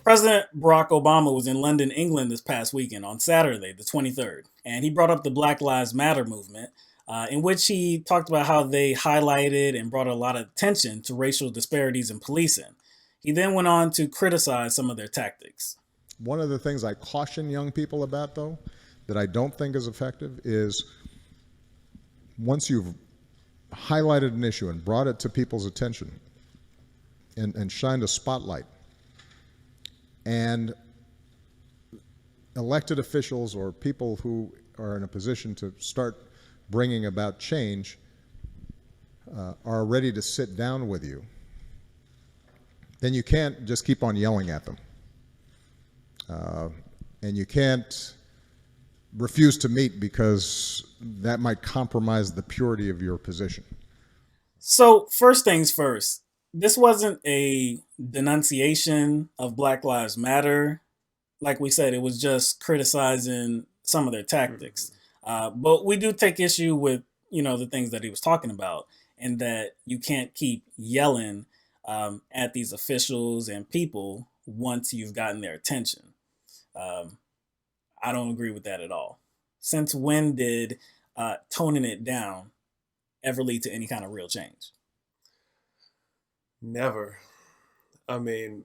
President Barack Obama was in London, England this past weekend on Saturday, the 23rd, and he brought up the Black Lives Matter movement, in which he talked about how they highlighted and brought a lot of attention to racial disparities in policing. He then went on to criticize some of their tactics. One of the things I caution young people about, though, that I don't think is effective is once you've highlighted an issue and brought it to people's attention and shined a spotlight, and elected officials or people who are in a position to start bringing about change are ready to sit down with you, then you can't just keep on yelling at them. And you can't refuse to meet because that might compromise the purity of your position. So, first things first, this wasn't a denunciation of Black Lives Matter. Like we said, it was just criticizing some of their tactics. But we do take issue with, the things that he was talking about, and that you can't keep yelling at these officials and people once you've gotten their attention. I don't agree with that at all. Since when did toning it down ever lead to any kind of real change? Never. I mean,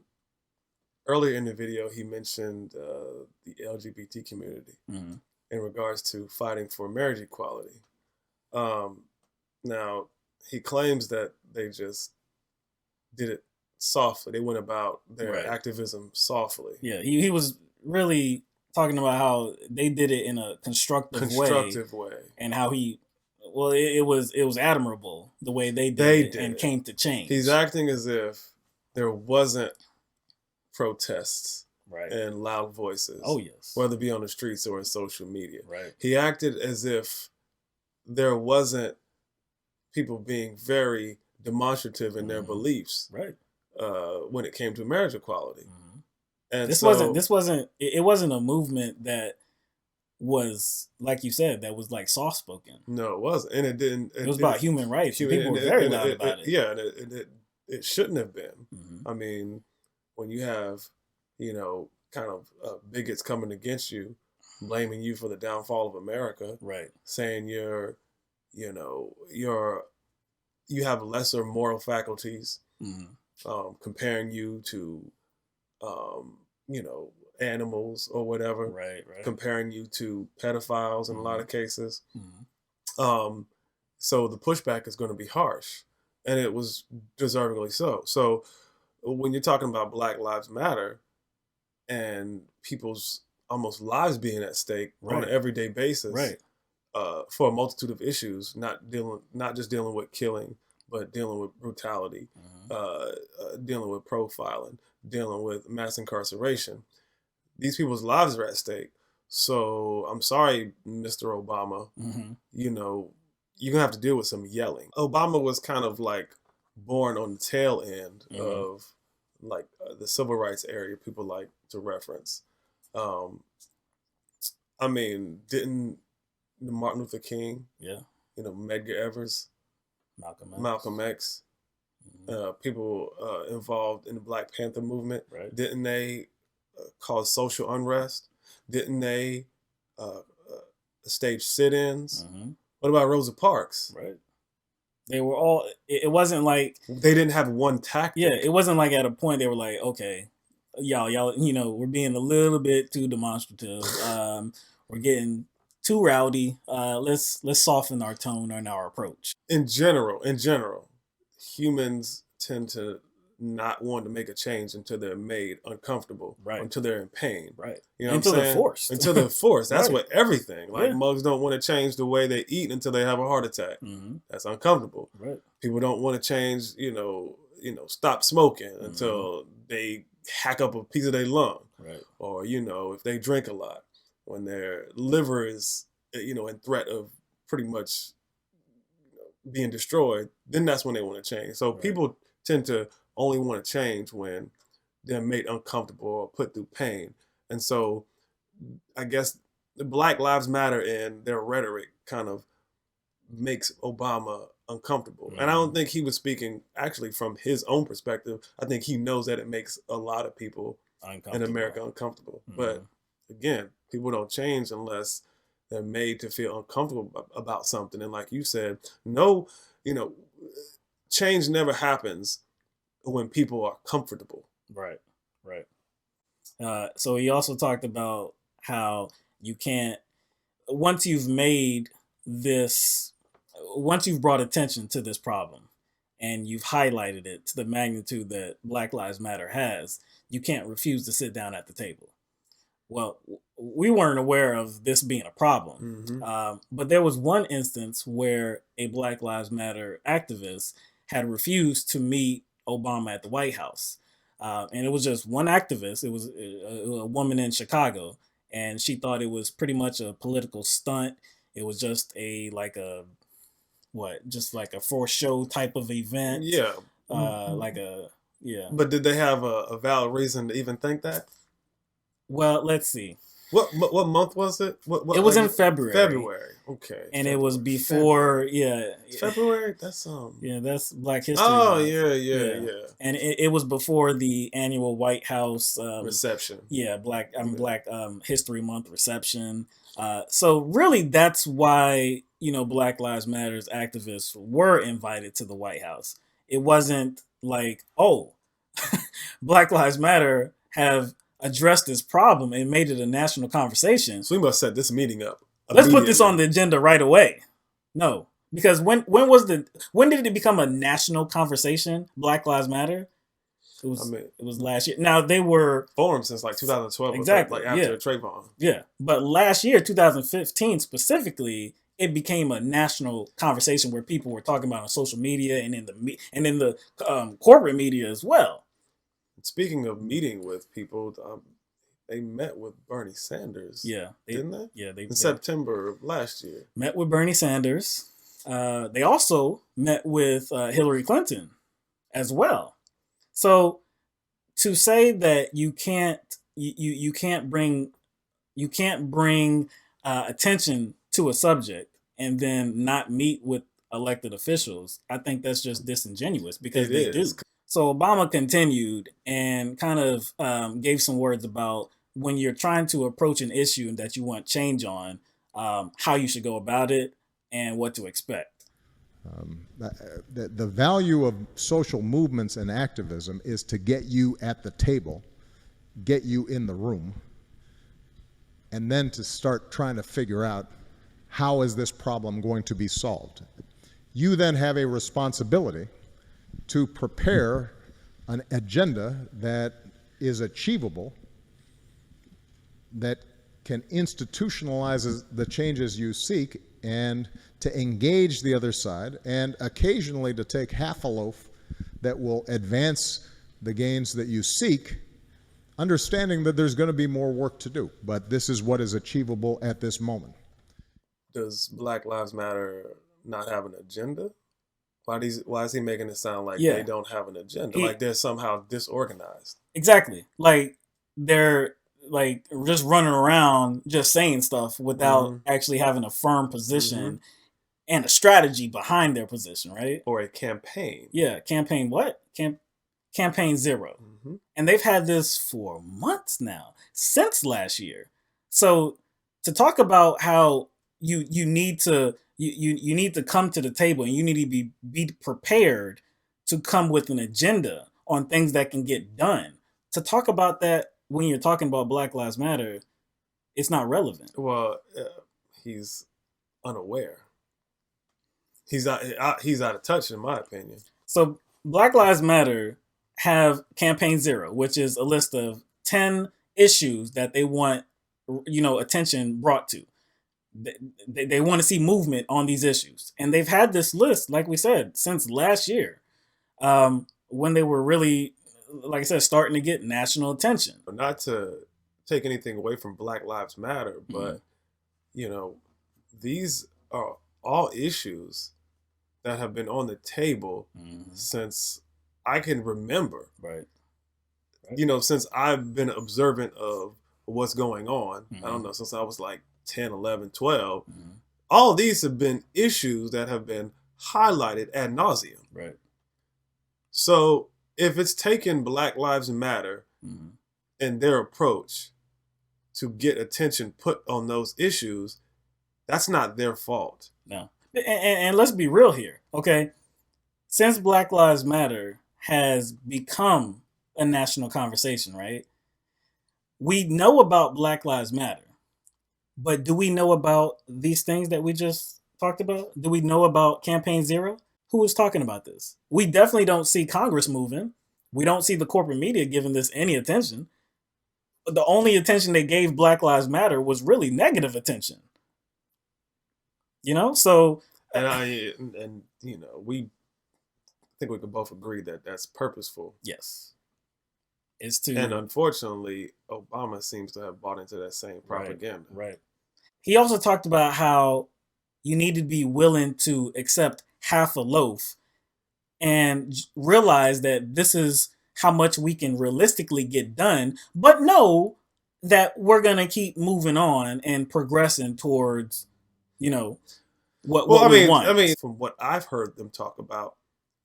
earlier in the video, he mentioned the LGBT community in regards to fighting for marriage equality. Now, he claims that they just did it softly. They went about their activism softly. Yeah, he was really talking about how they did it in a constructive way, and how it was admirable the way they did it and came to change. He's acting as if there wasn't protests and loud voices. Oh yes, whether it be on the streets or in social media. Right. He acted as if there wasn't people being very demonstrative in their beliefs. Right. When it came to marriage equality. And this wasn't a movement that was, like you said, that was like soft spoken. No, it wasn't, and it didn't. It was about human rights. People were very loud about it. Yeah, and it shouldn't have been. I mean, when you have, kind of bigots coming against you, blaming you for the downfall of America, right? Saying you have lesser moral faculties, comparing you to, animals or whatever, right. Comparing you to pedophiles in a lot of cases. So the pushback is going to be harsh, and it was deservingly so. So when you're talking about Black Lives Matter and people's almost lives being at stake on an everyday basis, for a multitude of issues, not just dealing with killing, but dealing with brutality, dealing with profiling, dealing with mass incarceration. These people's lives are at stake. So I'm sorry, Mr. Obama, you're going to have to deal with some yelling. Obama was kind of like born on the tail end of like the civil rights area people like to reference. I mean, didn't Martin Luther King, Medgar Evers, Malcolm X, people involved in the Black Panther movement, didn't they cause social unrest? Didn't they stage sit-ins? What about Rosa Parks? Right. They were all. It wasn't like they didn't have one tactic. Yeah, it wasn't like at a point they were like, okay, y'all, we're being a little bit too demonstrative. We're getting too rowdy. Let's soften our tone and our approach. In general, humans tend to not want to make a change until they're made uncomfortable, until they're in pain, Until they're forced. Until they're forced. That's what everything. Like mugs don't want to change the way they eat until they have a heart attack. That's uncomfortable. People don't want to change, stop smoking until they hack up a piece of their lung, or if they drink a lot, when their liver is in threat of pretty much being destroyed, then that's when they want to change. So people tend to only want to change when they're made uncomfortable or put through pain. And so I guess the Black Lives Matter and their rhetoric kind of makes Obama uncomfortable. And I don't think he was speaking actually from his own perspective. I think he knows that it makes a lot of people and America uncomfortable. But again, people don't change unless they're made to feel uncomfortable about something. And like you said, no, change never happens when people are comfortable. Right. So he also talked about how you can't, once you've brought attention to this problem and you've highlighted it to the magnitude that Black Lives Matter has, you can't refuse to sit down at the table. Well, we weren't aware of this being a problem, but there was one instance where a Black Lives Matter activist had refused to meet Obama at the White House. And it was just one activist. It was a woman in Chicago, and she thought it was pretty much a political stunt. It was just just like a for show type of event. Yeah. But did they have a valid reason to even think that? Well, let's see. What month was it? It was in February. February. Okay. And it was before, February? That's that's Black History Month. Yeah. And it was before the annual White House reception. Yeah, Black History Month reception. So really, that's why Black Lives Matter's activists were invited to the White House. It wasn't like, oh, Black Lives Matter have addressed this problem and made it a national conversation. So we must set this meeting up. Let's put this on the agenda right away. No, because when did it become a national conversation? Black Lives Matter. It was last year. Now they were formed since like 2012. Exactly. After Trayvon. Yeah, but last year, 2015 specifically, it became a national conversation where people were talking about on social media and in the corporate media as well. Speaking of meeting with people, they met with Bernie Sanders. Yeah. Didn't they? Yeah. In September of last year. Met with Bernie Sanders. They also met with Hillary Clinton as well. So to say that you can't bring attention to a subject and then not meet with elected officials, I think that's just disingenuous because they do. So Obama continued and kind of gave some words about when you're trying to approach an issue that you want change on, how you should go about it and what to expect. The value of social movements and activism is to get you at the table, get you in the room, and then to start trying to figure out how is this problem going to be solved. You then have a responsibility to prepare an agenda that is achievable, that can institutionalize the changes you seek, and to engage the other side, and occasionally to take half a loaf that will advance the gains that you seek, understanding that there's going to be more work to do, but this is what is achievable at this moment. Does Black Lives Matter not have an agenda? Why is he making it sound like they don't have an agenda? Like they're somehow disorganized. Exactly. Like they're like just running around just saying stuff without actually having a firm position and a strategy behind their position, right? Or a campaign. Yeah. Campaign what? Campaign Zero. And they've had this for months now, since last year. So to talk about how you need to come to the table and you need to be prepared to come with an agenda on things that can get done. To talk about that when you're talking about Black Lives Matter, it's not relevant. Well, he's unaware. He's out of touch, in my opinion. So Black Lives Matter have Campaign Zero, which is a list of 10 issues that they want, attention brought to. They want to see movement on these issues. And they've had this list, like we said, since last year, when they were really, like I said, starting to get national attention. Not to take anything away from Black Lives Matter, but, these are all issues that have been on the table since I can remember. Right. Since I've been observant of what's going on, I don't know, since I was like 10, 11, 12, all these have been issues that have been highlighted ad nauseum. Right. So if it's taken Black Lives Matter in their approach to get attention put on those issues, that's not their fault. No. And let's be real here, okay? Since Black Lives Matter has become a national conversation, right? We know about Black Lives Matter, but do we know about these things that we just talked about? Do we know about Campaign Zero? Who is talking about this? We definitely don't see Congress moving. We don't see the corporate media giving this any attention. The only attention they gave Black Lives Matter was really negative attention. You know, so and you know, we think we could both agree that that's purposeful. Yes, it's to, and unfortunately, Obama seems to have bought into that same propaganda. Right. He also talked about how you need to be willing to accept half a loaf and realize that this is how much we can realistically get done, but know that we're going to keep moving on and progressing towards, you know, what we want. I mean, from what I've heard them talk about,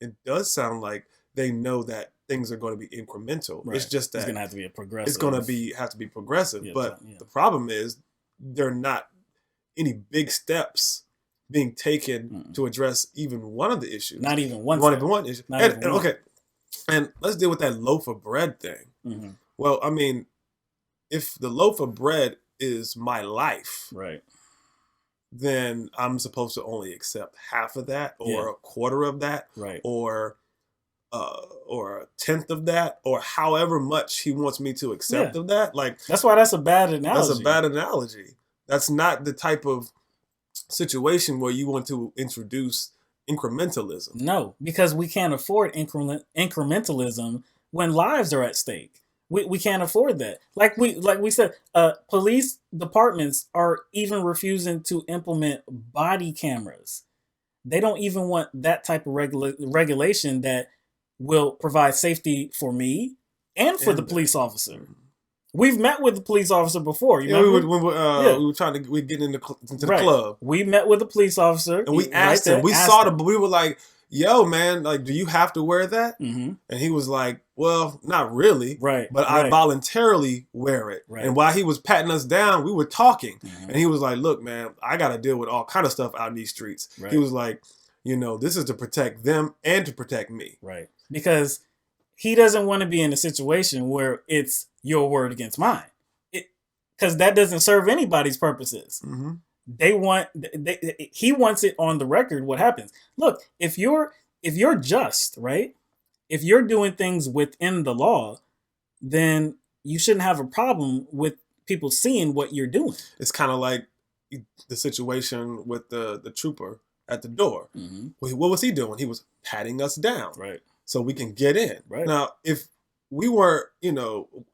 it does sound like they know that things are going to be incremental. Right. It's just that it's going to have to be a progressive. It's going to have to be progressive. But the problem is there are not any big steps being taken to address even one of the issues. Not even one. One issue. Okay, and let's deal with that loaf of bread thing. Mm-hmm. Well, I mean, if the loaf of bread is my life, right, then I'm supposed to only accept half of that, or a quarter of that, right, or a tenth of that, or however much he wants me to accept of that. Like, that's why that's a bad analogy. That's a bad analogy. That's not the type of situation where you want to introduce incrementalism. No, because we can't afford incrementalism when lives are at stake. We can't afford that. Like we said, police departments are even refusing to implement body cameras. They don't even want that type of regulation that will provide safety for me and for the police officer. We've met with the police officer before. You remember? We were trying to get into the club. We met with the police officer and we asked him. We were like, "Yo, man, like, do you have to wear that?" Mm-hmm. And he was like, "Well, not really, right? But I voluntarily wear it." Right. And while he was patting us down, we were talking, and he was like, "Look, man, I got to deal with all kind of stuff out in these streets." Right. He was like, "You know, this is to protect them and to protect me." Right. Because he doesn't want to be in a situation where it's your word against mine, because that doesn't serve anybody's purposes. Mm-hmm. He wants it on the record. What happens? Look, if you're just, right, if you're doing things within the law, then you shouldn't have a problem with people seeing what you're doing. It's kind of like the situation with the trooper at the door. Mm-hmm. What was he doing? He was patting us down, right, so we can get in. Right. Now, if we weren't,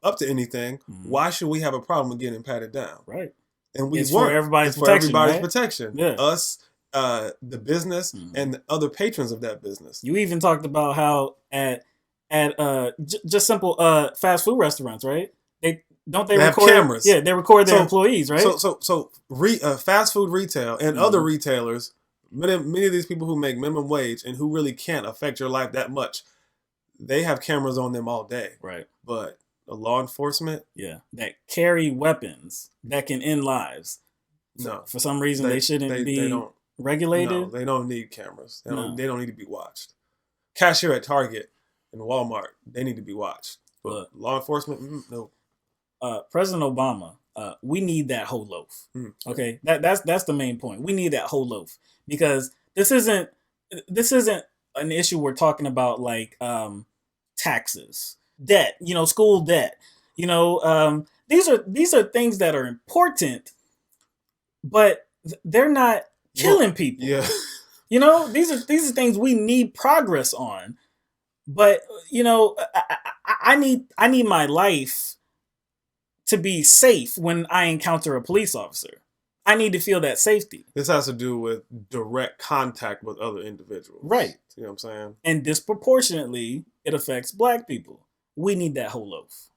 up to anything, why should we have a problem with getting patted down? Right. And it's for everybody's protection. Protection. Yeah. Us, the business, and the other patrons of that business. You even talked about how at just simple fast food restaurants, right? They record have cameras. Yeah, they record their employees, right? So fast food retail and other retailers, many of these people who make minimum wage and who really can't affect your life that much, they have cameras on them all day. Right. But the law enforcement, that carry weapons that can end lives. No, for some reason they shouldn't be regulated. No, they don't need cameras. They don't need to be watched. Cashier at Target and Walmart, they need to be watched. But law enforcement, no. President Obama, we need that whole loaf. Okay, that's the main point. We need that whole loaf, because this isn't an issue we're talking about like taxes, debt, school debt. These are things that are important, but they're not killing people. Yeah. These are things we need progress on. But I need my life to be safe when I encounter a police officer. I need to feel that safety. This has to do with direct contact with other individuals. Right. You know what I'm saying? And disproportionately, it affects Black people. We need that whole loaf.